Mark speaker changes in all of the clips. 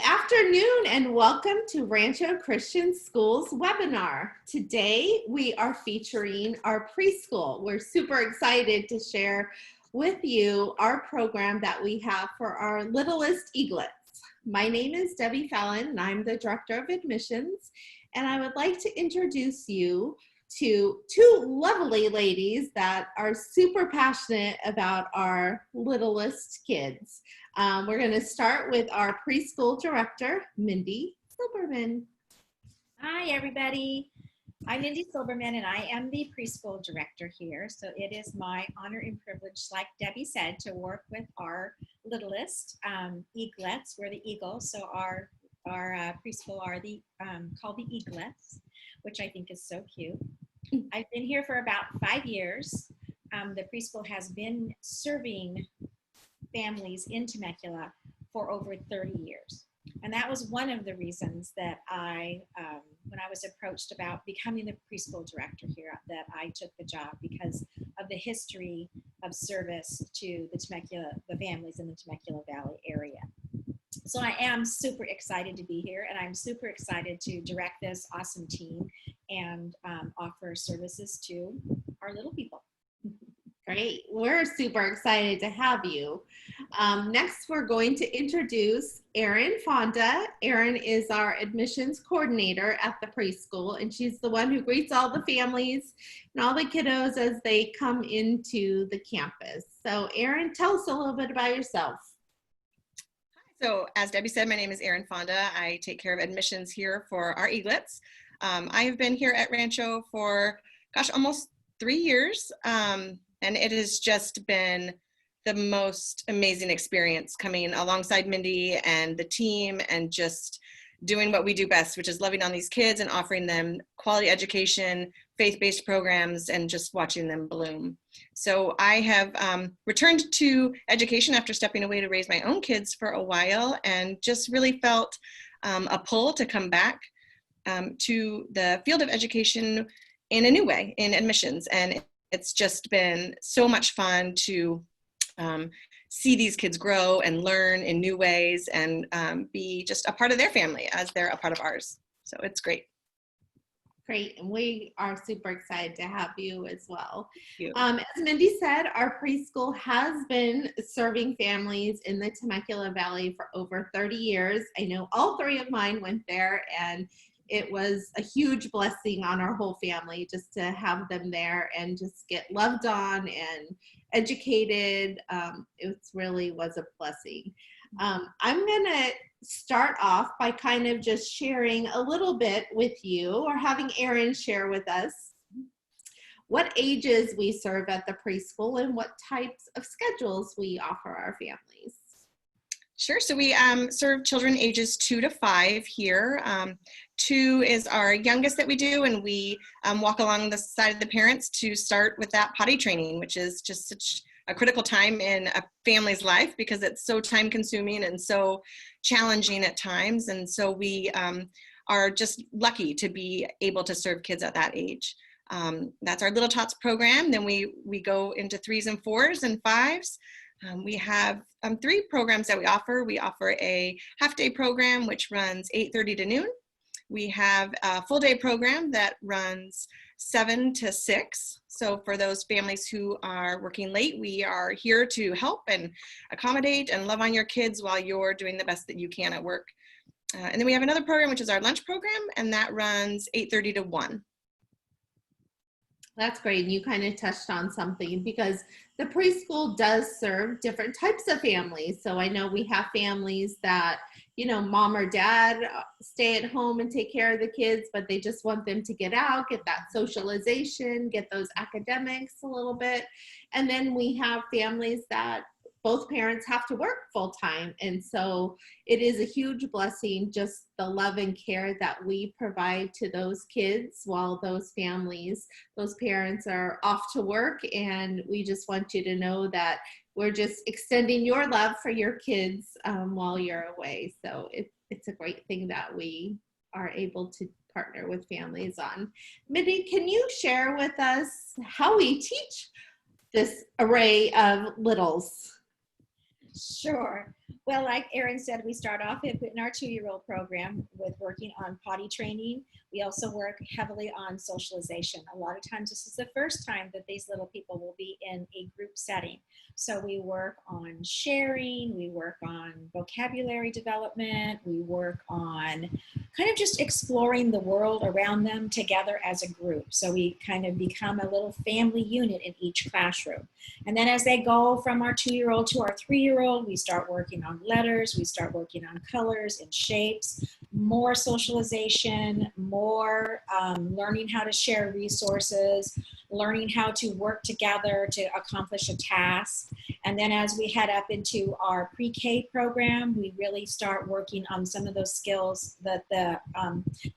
Speaker 1: afternoon and welcome to Rancho Christian Schools webinar. Today we are featuring our preschool. We're super excited to share with you our program that we have for our littlest eaglets. My name is Debbie Fallon and I'm the Director of Admissions, and I would like to introduce you to two lovely ladies that are super passionate about our littlest kids. We're going to start with our preschool director, Mindy Silberman.
Speaker 2: Hi, everybody. I'm Mindy Silberman, and I am the preschool director here. So it is my honor and privilege, like Debbie said, to work with our littlest eaglets. We're the eagles, so our preschool are the called the eaglets, which I think is so cute. I've been here for about 5 years. The preschool has been serving families in Temecula for over 30 years. And that was one of the reasons that when I was approached about becoming the preschool director here, that I took the job because of the history of service to the families in the Temecula Valley area. So I am super excited to be here, and I'm super excited to direct this awesome team and offer services to our little people.
Speaker 1: Great. We're super excited to have you. Next, we're going to introduce Erin Fonda. Erin is our admissions coordinator at the preschool, and she's the one who greets all the families and all the kiddos as they come into the campus. So Erin, tell us a little bit about yourself.
Speaker 3: So as Debbie said, my name is Erin Fonda. I take care of admissions here for our eaglets. I have been here at Rancho for, almost 3 years. And it has just been the most amazing experience coming alongside Mindy and the team and just doing what we do best, which is loving on these kids and offering them quality education, faith-based programs, and just watching them bloom. So I have returned to education after stepping away to raise my own kids for a while, and just really felt a pull to come back to the field of education in a new way, in admissions. And it's just been so much fun to see these kids grow and learn in new ways and be just a part of their family as they're a part of ours. So it's great.
Speaker 1: Great, and we are super excited to have you as well.
Speaker 3: Thank you.
Speaker 1: As Mindy said, our preschool has been serving families in the Temecula Valley for over 30 years. I know all three of mine went there, and it was a huge blessing on our whole family just to have them there and just get loved on and educated. It really was a blessing. I'm gonna start off by kind of just sharing a little bit with you, or having Erin share with us what ages we serve at the preschool and what types of schedules we offer our families.
Speaker 3: Sure. So we serve children ages 2 to 5 here. 2 is our youngest that we do, and we walk along the side of the parents to start with that potty training, which is just such a critical time in a family's life because it's so time consuming and so challenging at times. And so we are just lucky to be able to serve kids at that age. That's our Little Tots program. Then we go into 3s and 4s and 5s. We have 3 programs that we offer. We offer a half-day program, which runs 8:30 to noon. We have a full-day program that runs 7 to 6. So for those families who are working late, we are here to help and accommodate and love on your kids while you're doing the best that you can at work. And then we have another program, which is our lunch program, and that runs 8:30 to 1.
Speaker 1: That's great. And you kind of touched on something because the preschool does serve different types of families. So I know we have families that, mom or dad stay at home and take care of the kids, but they just want them to get out, get that socialization, get those academics a little bit. And then we have families that both parents have to work full time. And so it is a huge blessing, just the love and care that we provide to those kids while those parents are off to work. And we just want you to know that we're just extending your love for your kids while you're away. So it's a great thing that we are able to partner with families on. Mindy, can you share with us how we teach this array of littles?
Speaker 2: Sure. Well, like Erin said, we start off in our 2-year-old program with working on potty training. We also work heavily on socialization. A lot of times this is the first time that these little people will be in a group setting. So we work on sharing, we work on vocabulary development, we work on kind of just exploring the world around them together as a group. So we kind of become a little family unit in each classroom. And then as they go from our 2-year-old to our 3-year-old, we start working on letters, we start working on colors and shapes, more socialization, more learning how to share resources, learning how to work together to accomplish a task. And then as we head up into our pre-K program, we really start working on some of those skills that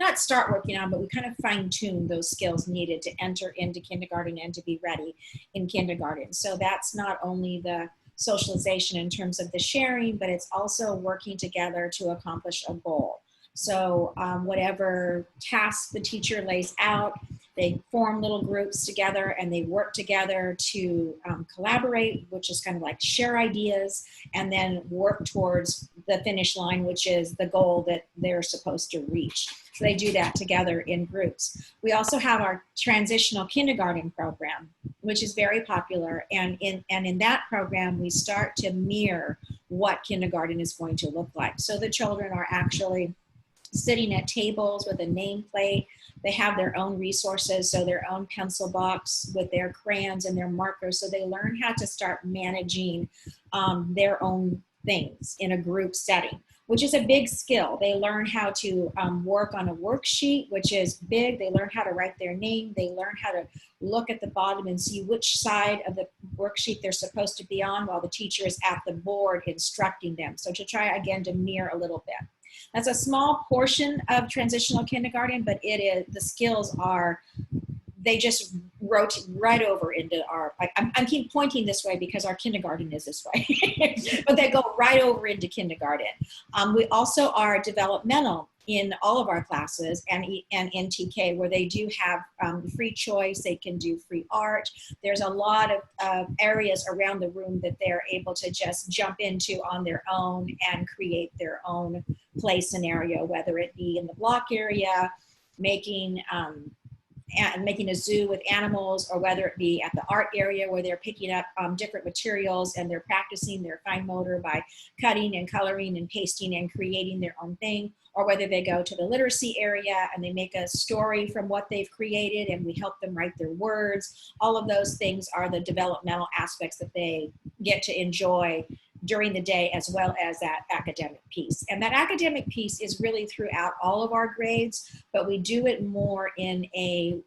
Speaker 2: not start working on, but we kind of fine tune those skills needed to enter into kindergarten and to be ready in kindergarten. So that's not only the socialization in terms of the sharing, but it's also working together to accomplish a goal. So whatever task the teacher lays out, they form little groups together and they work together to collaborate, which is kind of like share ideas, and then work towards the finish line, which is the goal that they're supposed to reach. So they do that together in groups. We also have our transitional kindergarten program, which is very popular. And in that program, we start to mirror what kindergarten is going to look like. So the children are actually sitting at tables with a nameplate. They have their own resources, so their own pencil box with their crayons and their markers. So they learn how to start managing their own things in a group setting, which is a big skill. They learn how to work on a worksheet, which is big. They learn how to write their name. They learn how to look at the bottom and see which side of the worksheet they're supposed to be on while the teacher is at the board instructing them. So to try again to mirror a little bit. That's a small portion of transitional kindergarten, but the skills are, they just rotate right over into our, I keep pointing this way because our kindergarten is this way, but they go right over into kindergarten. We also are developmental in all of our classes and in TK, where they do have free choice. They can do free art. There's a lot of areas around the room that they're able to just jump into on their own and create their own play scenario, whether it be in the block area, making a zoo with animals, or whether it be at the art area where they're picking up different materials and they're practicing their fine motor by cutting and coloring and pasting and creating their own thing, or whether they go to the literacy area and they make a story from what they've created and we help them write their words. All of those things are the developmental aspects that they get to enjoy during the day, as well as that academic piece. And that academic piece is really throughout all of our grades, but we do it more in a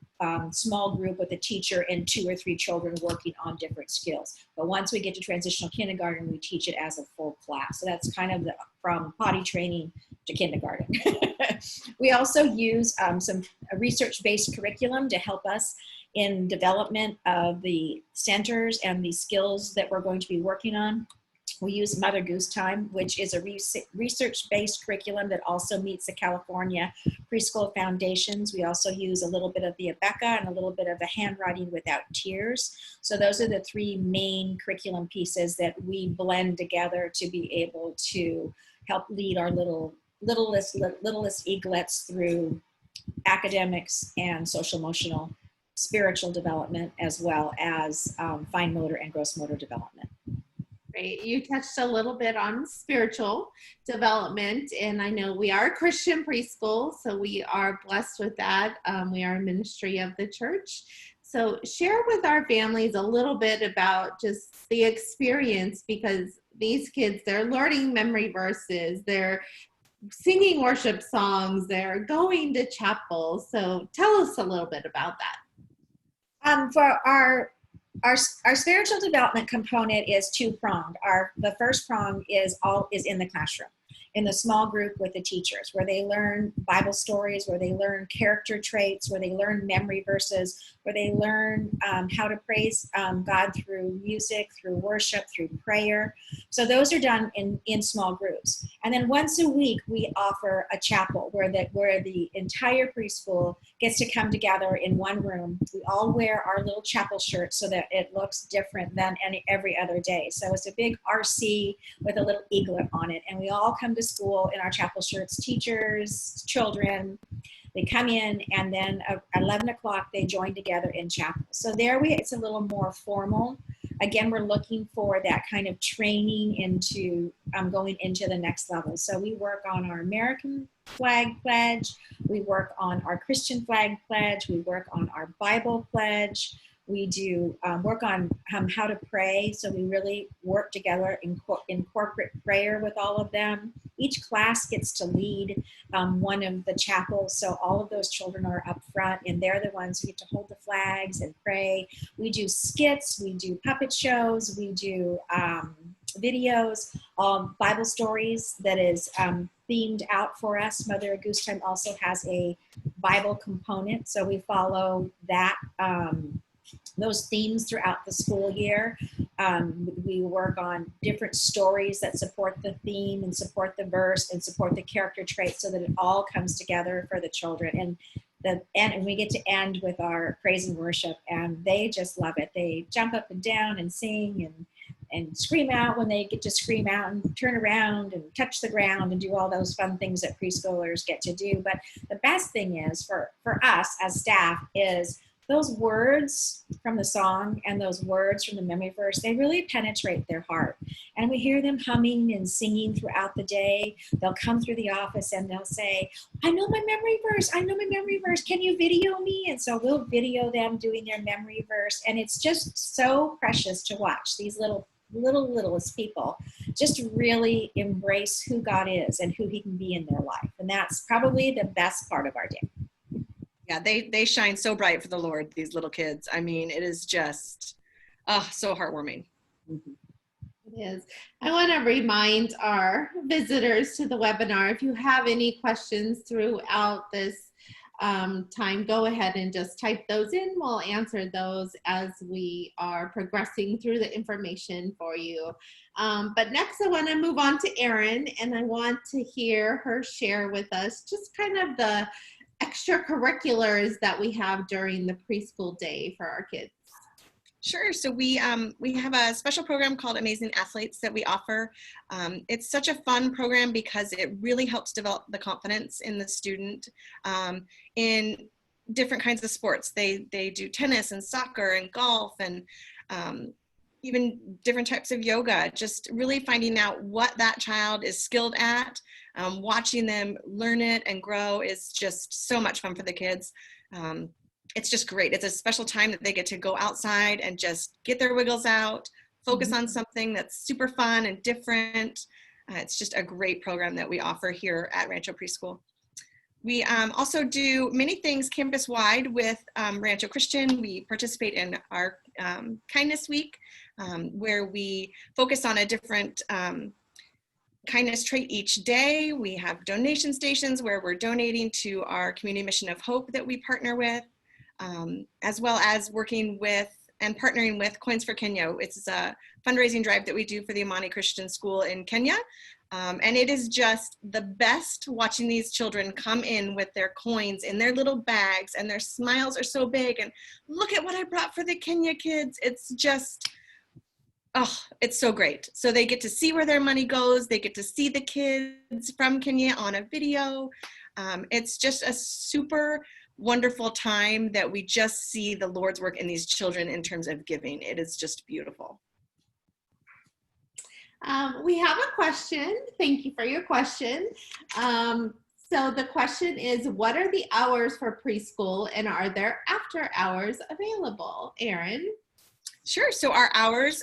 Speaker 2: small group with a teacher and 2 or 3 children working on different skills. But once we get to transitional kindergarten, we teach it as a full class. So that's kind of from potty training to kindergarten. We also use some research-based curriculum to help us in development of the centers and the skills that we're going to be working on. We use Mother Goose Time, which is a research-based curriculum that also meets the California Preschool Foundations. We also use a little bit of the Abeka and a little bit of the Handwriting Without Tears. So those are the 3 main curriculum pieces that we blend together to be able to help lead our littlest eaglets through academics and social emotional spiritual development, as well as fine motor and gross motor development.
Speaker 1: You touched a little bit on spiritual development, and I know we are a Christian preschool, so we are blessed with that. We are a ministry of the church. So share with our families a little bit about just the experience, because these kids, they're learning memory verses, they're singing worship songs, they're going to chapel. So tell us a little bit about that.
Speaker 2: For our spiritual development component is 2-pronged. The first prong is in the classroom, in the small group with the teachers, where they learn Bible stories, where they learn character traits, where they learn memory verses, where they learn how to praise God through music, through worship, through prayer. So those are done in small groups. And then once a week, we offer a chapel where the entire preschool gets to come together in one room. We all wear our little chapel shirts so that it looks different than every other day. So it's a big RC with a little eaglet on it. And we all come to school in our chapel shirts, teachers, children. They come in, and then at 11 o'clock, they join together in chapel. So it's a little more formal. Again, we're looking for that kind of training into going into the next level. So we work on our American flag pledge. We work on our Christian flag pledge. We work on our Bible pledge. We do work on how to pray. So we really work together in corporate prayer with all of them. Each class gets to lead one of the chapels. So all of those children are up front, and they're the ones who get to hold the flags and pray. We do skits, we do puppet shows, we do videos, Bible stories that is themed out for us. Mother Goose Time also has a Bible component. So we follow that those themes throughout the school year. We work on different stories that support the theme and support the verse and support the character traits so that it all comes together for the children. And we get to end with our praise and worship, and they just love it. They jump up and down and sing and scream out when they get to scream out, and turn around and touch the ground and do all those fun things that preschoolers get to do. But the best thing is for us as staff is those words from the song and those words from the memory verse, they really penetrate their heart. And we hear them humming and singing throughout the day. They'll come through the office and they'll say, I know my memory verse. I know my memory verse. Can you video me? And so we'll video them doing their memory verse. And it's just so precious to watch these littlest people just really embrace who God is and who he can be in their life. And that's probably the best part of our day.
Speaker 3: Yeah, they shine so bright for the Lord, these little kids. I mean, it is just so heartwarming.
Speaker 1: It is. I want to remind our visitors to the webinar, if you have any questions throughout this time, go ahead and just type those in. We'll answer those as we are progressing through the information for you. But next I want to move on to Erin, and I want to hear her share with us just kind of the extracurriculars that we have during the preschool day for our kids.
Speaker 3: Sure. So we have a special program called Amazing Athletes that we offer. It's such a fun program because it really helps develop the confidence in the student in different kinds of sports. They do tennis and soccer and golf and even different types of yoga, just really finding out what that child is skilled at. Watching them learn it and grow is just so much fun for the kids. It's just great. It's a special time that they get to go outside and just get their wiggles out, focus on something that's super fun and different. It's just a great program that we offer here at Rancho Preschool. We also do many things campus-wide with Rancho Christian. We participate in our Kindness Week, where we focus on a different kindness trait each day. We have donation stations where we're donating to our Community Mission of Hope that we partner with, as well as working with and partnering with Coins for Kenya. It's a fundraising drive that we do for the Imani Christian School in Kenya. And it is just the best watching these children come in with their coins in their little bags, and their smiles are so big, and look at what I brought for the Kenya kids. It's just, it's so great. So they get to see where their money goes. They get to see the kids from Kenya on a video. It's just a super wonderful time that we just see the Lord's work in these children in terms of giving. It is just beautiful.
Speaker 1: We have a question. Thank you for your question. So the question is, what are the hours for preschool, and are there after hours available? Erin?
Speaker 3: Sure. So our hours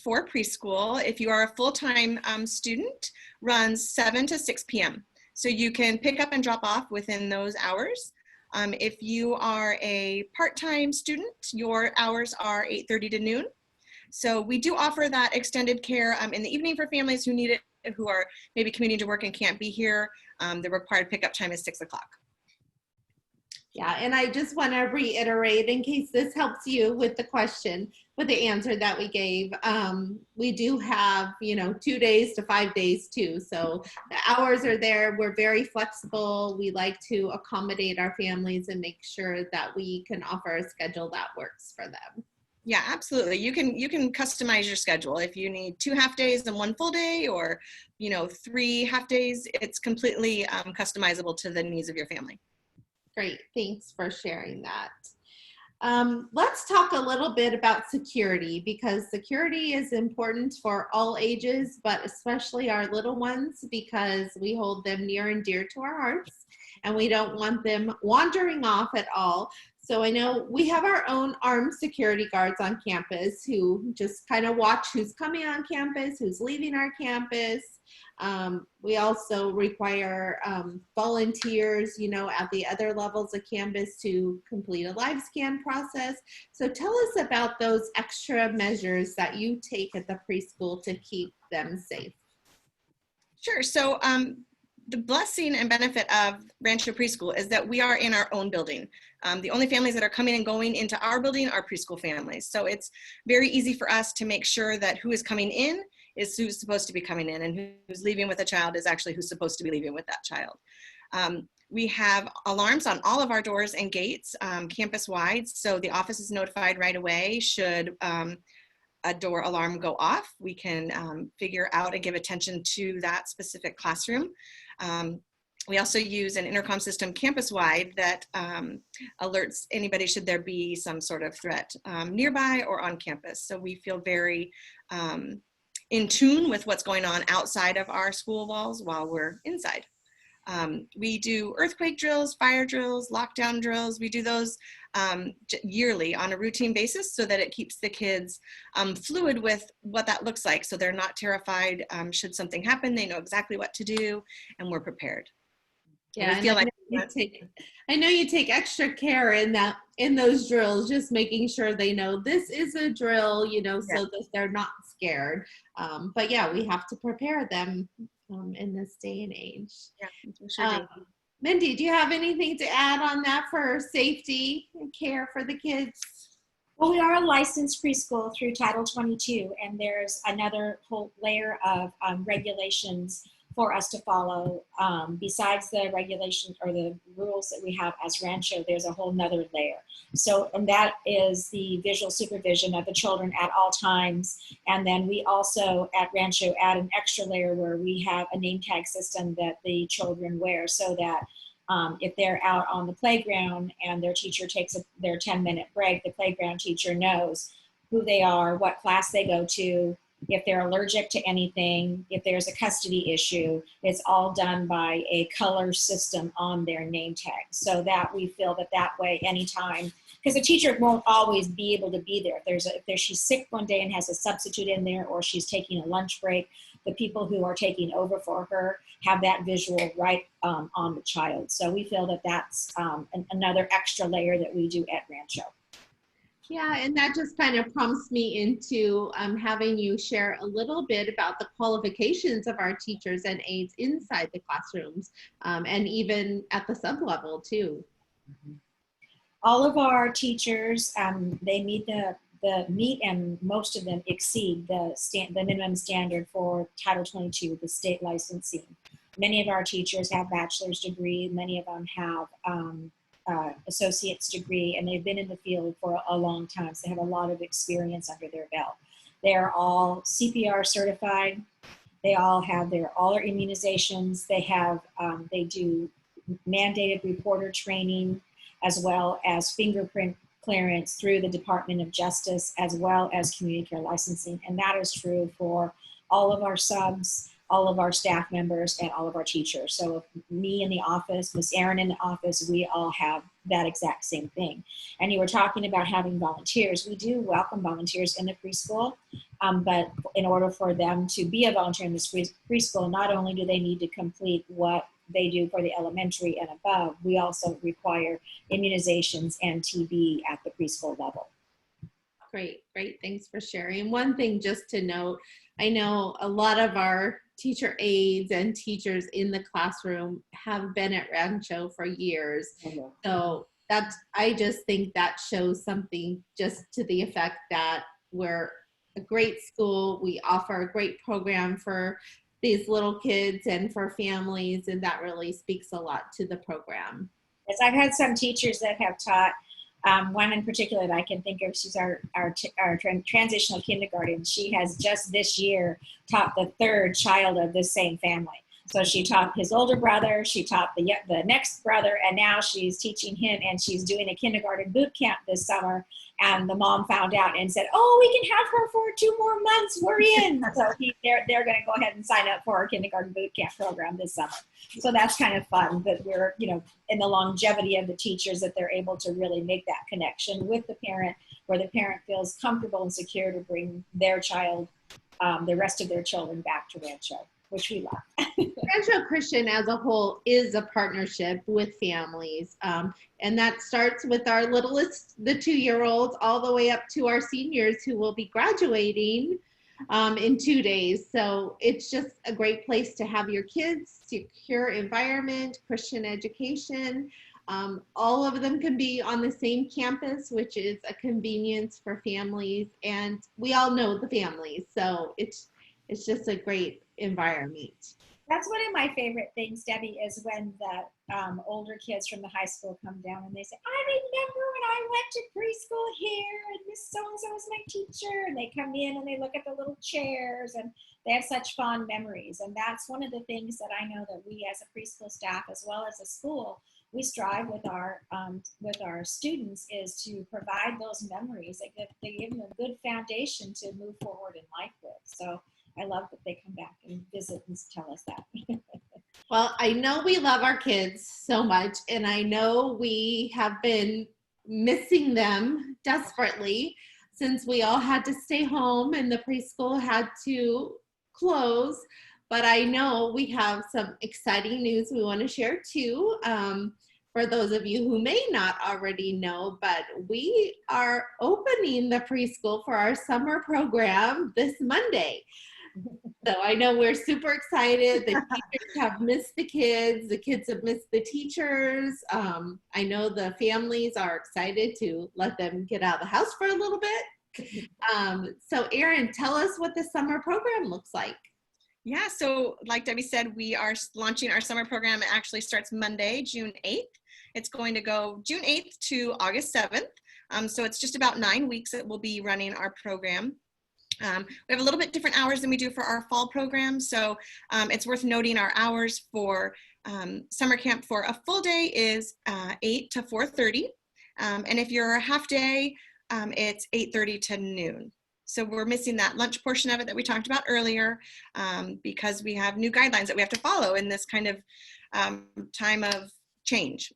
Speaker 3: for preschool, if you are a full-time student, runs 7 to 6 p.m. So you can pick up and drop off within those hours. If you are a part-time student, your hours are 8:30 to noon. So we do offer that extended care in the evening for families who need it, who are maybe commuting to work and can't be here. The required pickup time is 6 o'clock.
Speaker 1: Yeah, and I just want to reiterate, in case this helps you with the question, with the answer that we gave, we do have, 2 days to 5 days too. So the hours are there. We're very flexible. We like to accommodate our families and make sure that we can offer a schedule that works for them.
Speaker 3: Yeah, absolutely. You can customize your schedule. If you need 2 half days and 1 full day, or 3 half days, it's completely customizable to the needs of your family.
Speaker 1: Great, thanks for sharing that. Let's talk a little bit about security, because security is important for all ages, but especially our little ones, because we hold them near and dear to our hearts, and we don't want them wandering off at all. So I know we have our own armed security guards on campus who just kind of watch who's coming on campus, who's leaving our campus. We also require volunteers, at the other levels of campus to complete a live scan process. So tell us about those extra measures that you take at the preschool to keep them safe.
Speaker 3: Sure. So the blessing and benefit of Rancho Preschool is that we are in our own building. The only families that are coming and going into our building are preschool families. So it's very easy for us to make sure that who is coming in is who's supposed to be coming in, and who's leaving with a child is actually who's supposed to be leaving with that child. We have alarms on all of our doors and gates campus-wide, so the office is notified right away should a door alarm go off. We can figure out and give attention to that specific classroom. We also use an intercom system campus-wide that alerts anybody should there be some sort of threat nearby or on campus. So we feel very in tune with what's going on outside of our school walls while we're inside. We do earthquake drills, fire drills, lockdown drills. We do those yearly on a routine basis so that it keeps the kids fluid with what that looks like. So they're not terrified. Should something happen, they know exactly what to do, and we're prepared.
Speaker 1: Yeah, I know you take extra care in those drills, just making sure they know this is a drill, so that they're not scared. But yeah, we have to prepare them in this day and age.
Speaker 3: Yeah, sure do.
Speaker 1: Mindy, do you have anything to add on that for safety and care for the kids?
Speaker 2: Well, we are a licensed preschool through Title 22, and there's another whole layer of regulations for us to follow. Besides the regulations or the rules that we have as Rancho, there's a whole nother layer. So, and that is the visual supervision of the children at all times. And then we also at Rancho add an extra layer where we have a name tag system that the children wear, so that if they're out on the playground and their teacher takes their 10-minute break, the playground teacher knows who they are, what class they go to, if they're allergic to anything, if there's a custody issue. It's all done by a color system on their name tag, so that we feel that way anytime, because the teacher won't always be able to be there. If she's sick one day and has a substitute in there, or she's taking a lunch break, the people who are taking over for her have that visual right on the child. So we feel that that's another extra layer that we do at Rancho.
Speaker 1: Yeah, and that just kind of prompts me into having you share a little bit about the qualifications of our teachers and aides inside the classrooms, and even at the sub-level too.
Speaker 2: All of our teachers, they meet and most of them exceed the minimum standard for Title 22, the state licensing. Many of our teachers have bachelor's degree. Many of them have associate's degree, and they've been in the field for a long time, so they have a lot of experience under their belt. They're all CPR certified. They all have all their immunizations. They do mandated reporter training, as well as fingerprint clearance through the Department of Justice, as well as community care licensing. And that is true for all of our subs, all of our staff members, and all of our teachers. So me in the office, Miss Erin in the office, we all have that exact same thing. And you were talking about having volunteers. We do welcome volunteers in the preschool, but in order for them to be a volunteer in this preschool, not only do they need to complete what they do for the elementary and above, we also require immunizations and TB at the preschool level.
Speaker 1: Great. Thanks for sharing. One thing just to note, I know a lot of our teacher aides and teachers in the classroom have been at Rancho for years. So I just think that shows something just to the effect that we're a great school. We offer a great program for these little kids and for families, and that really speaks a lot to the program.
Speaker 2: Yes, I've had some teachers that have taught, one in particular that I can think of. She's our transitional kindergarten. She has just this year taught the third child of the same family. So she taught his older brother, she taught the next brother, and now she's teaching him, and she's doing a kindergarten boot camp this summer. And the mom found out and said, "Oh, we can have her for 2 more months. We're in." So they're going to go ahead and sign up for our kindergarten boot camp program this summer. So that's kind of fun that we're, in the longevity of the teachers, that they're able to really make that connection with the parent, where the parent feels comfortable and secure to bring their child, the rest of their children, back to Rancho, which we love.
Speaker 1: Rancho Christian as a whole is a partnership with families. And that starts with our littlest, the 2-year-olds, all the way up to our seniors who will be graduating in 2 days. So it's just a great place to have your kids, secure environment, Christian education. All of them can be on the same campus, which is a convenience for families. And we all know the families. So it's just a great environment.
Speaker 2: That's one of my favorite things, Debbie, is when the older kids from the high school come down and they say, "I remember when I went to preschool here and Miss So-and-so was my teacher." And they come in and they look at the little chairs and they have such fond memories. And that's one of the things that I know that we as a preschool staff, as well as a school, we strive with our students, is to provide those memories. They give them a good foundation to move forward in life with. So I love that they come back and visit and tell us that.
Speaker 1: Well, I know we love our kids so much, and I know we have been missing them desperately since we all had to stay home and the preschool had to close. But I know we have some exciting news we want to share too. For those of you who may not already know, but we are opening the preschool for our summer program this Monday. So I know we're super excited. The teachers have missed the kids have missed the teachers. I know the families are excited to let them get out of the house for a little bit. So Erin, tell us what the summer program looks like.
Speaker 3: Yeah, so like Debbie said, we are launching our summer program. It actually starts Monday, June 8th. It's going to go June 8th to August 7th. So it's just about 9 weeks that we'll be running our program. We have a little bit different hours than we do for our fall program. So it's worth noting our hours for summer camp for a full day is 8 to 4:30. And if you're a half day, it's 8:30 to noon. So we're missing that lunch portion of it that we talked about earlier because we have new guidelines that we have to follow in this kind of time of change.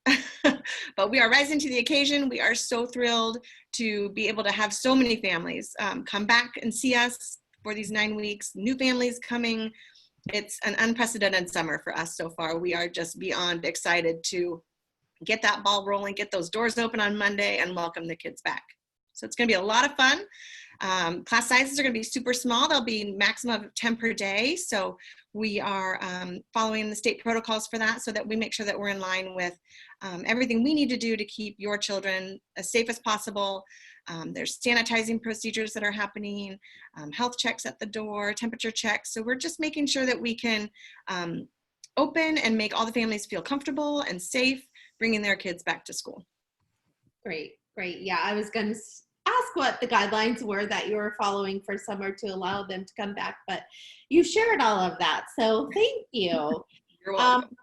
Speaker 3: But we are rising to the occasion. We are so thrilled to be able to have so many families come back and see us for these 9 weeks, new families coming. It's an unprecedented summer for us so far. We are just beyond excited to get that ball rolling, get those doors open on Monday, and welcome the kids back. So it's going to be a lot of fun. Class sizes are going to be super small. There'll be maximum of 10 per day. So we are following the state protocols for that so that we make sure that we're in line with everything we need to do to keep your children as safe as possible. There's sanitizing procedures that are happening, health checks at the door, temperature checks. So we're just making sure that we can open and make all the families feel comfortable and safe bringing their kids back to school.
Speaker 1: Great. Yeah, I was going to ask what the guidelines were that you were following for summer to allow them to come back, but you shared all of that. So thank you.
Speaker 3: You're welcome.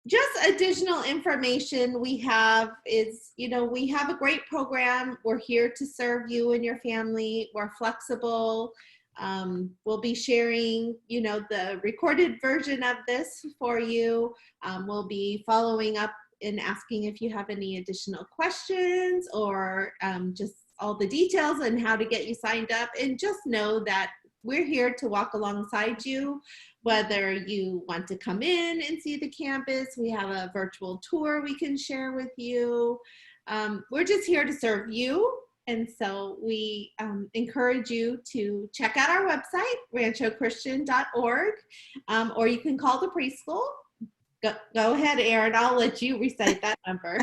Speaker 1: Just additional information we have is, we have a great program. We're here to serve you and your family. We're flexible. We'll be sharing, the recorded version of this for you. We'll be following up and asking if you have any additional questions or just all the details and how to get you signed up. And just know that we're here to walk alongside you, whether you want to come in and see the campus. We have a virtual tour we can share with you. We're just here to serve you. And so we encourage you to check out our website, ranchochristian.org, or you can call the preschool. Go ahead, Erin. I'll let you recite that number.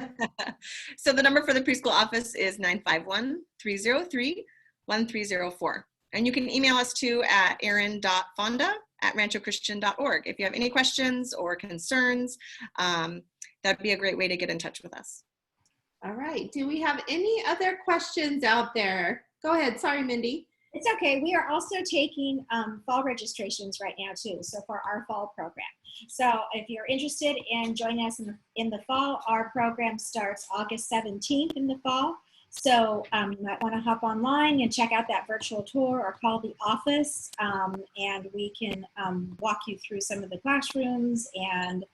Speaker 3: So the number for the preschool office is 951-303-1304. And you can email us too at erin.fonda@ranchochristian.org. If you have any questions or concerns, that'd be a great way to get in touch with us.
Speaker 1: All right. Do we have any other questions out there? Go ahead. Sorry, Mindy.
Speaker 2: It's okay. We are also taking fall registrations right now too. So for our fall program. So if you're interested in joining us in the fall, our program starts August 17th in the fall. So you might want to hop online and check out that virtual tour or call the office, and we can walk you through some of the classrooms and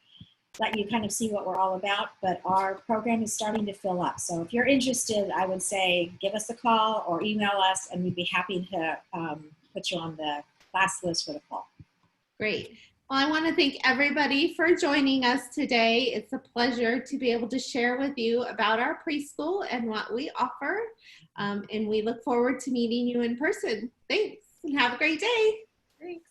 Speaker 2: let you kind of see what we're all about. But our program is starting to fill up. So if you're interested, I would say give us a call or email us, and we'd be happy to put you on the class list for the fall.
Speaker 1: Great. Well, I want to thank everybody for joining us today. It's a pleasure to be able to share with you about our preschool and what we offer. And we look forward to meeting you in person. Thanks, and have a great day.
Speaker 3: Thanks.